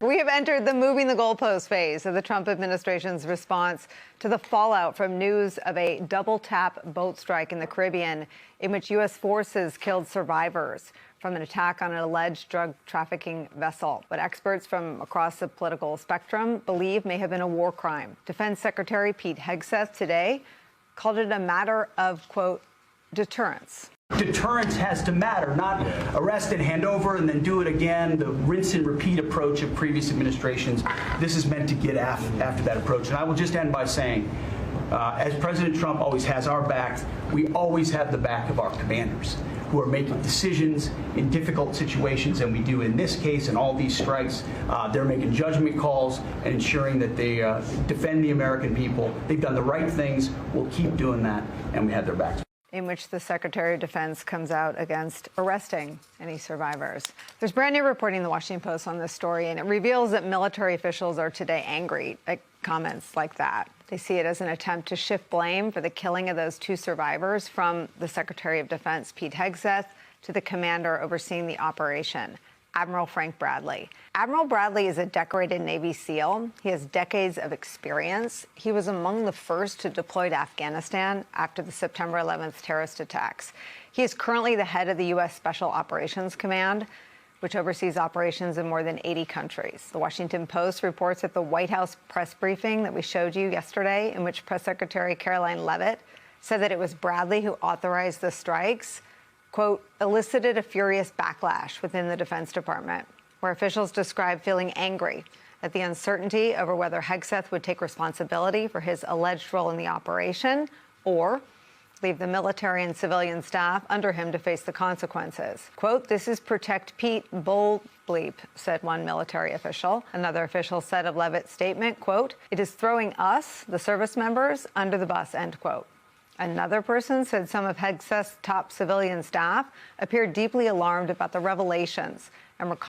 We have entered the moving the goalpost phase of the Trump administration's response to the fallout from news of a double-tap boat strike in the Caribbean in which U.S. forces killed survivors from an attack on an alleged drug trafficking vessel. What experts from across the political spectrum believe may have been a war crime. Defense Secretary Pete Hegseth today called it a matter of, quote, deterrence. Deterrence has to matter, not arrest and hand over and then do it again, the rinse and repeat approach of previous administrations. This is meant to get after that approach. And I will just end by saying, as President Trump always has our back, we always have the back of our commanders who are making decisions in difficult situations, and we do in this case and all these strikes. They're making judgment calls and ensuring that they defend the American people. They've done the right things. We'll keep doing that, and we have their backs. In which the Secretary of Defense comes out against arresting any survivors. There's brand new reporting in the Washington Post on this story, and it reveals that military officials are today angry at comments like that. They see it as an attempt to shift blame for the killing of those two survivors from the Secretary of Defense, Pete Hegseth, to the commander overseeing the operation, Admiral Frank Bradley. Admiral Bradley is a decorated Navy SEAL. He has decades of experience. He was among the first to deploy to Afghanistan after the September 11th terrorist attacks. He is currently the head of the U.S. Special Operations Command, which oversees operations in more than 80 countries. The Washington Post reports that the White House press briefing that we showed you yesterday, in which Press Secretary Caroline Leavitt said that it was Bradley who authorized the strikes, quote, elicited a furious backlash within the Defense Department, where officials described feeling angry at the uncertainty over whether Hegseth would take responsibility for his alleged role in the operation or leave the military and civilian staff under him to face the consequences. Quote, this is Protect Pete bull bleep, said one military official. Another official said of Leavitt's statement, quote, it is throwing us, the service members, under the bus, end quote. Another person said some of Hegseth's top civilian staff appeared deeply alarmed about the revelations and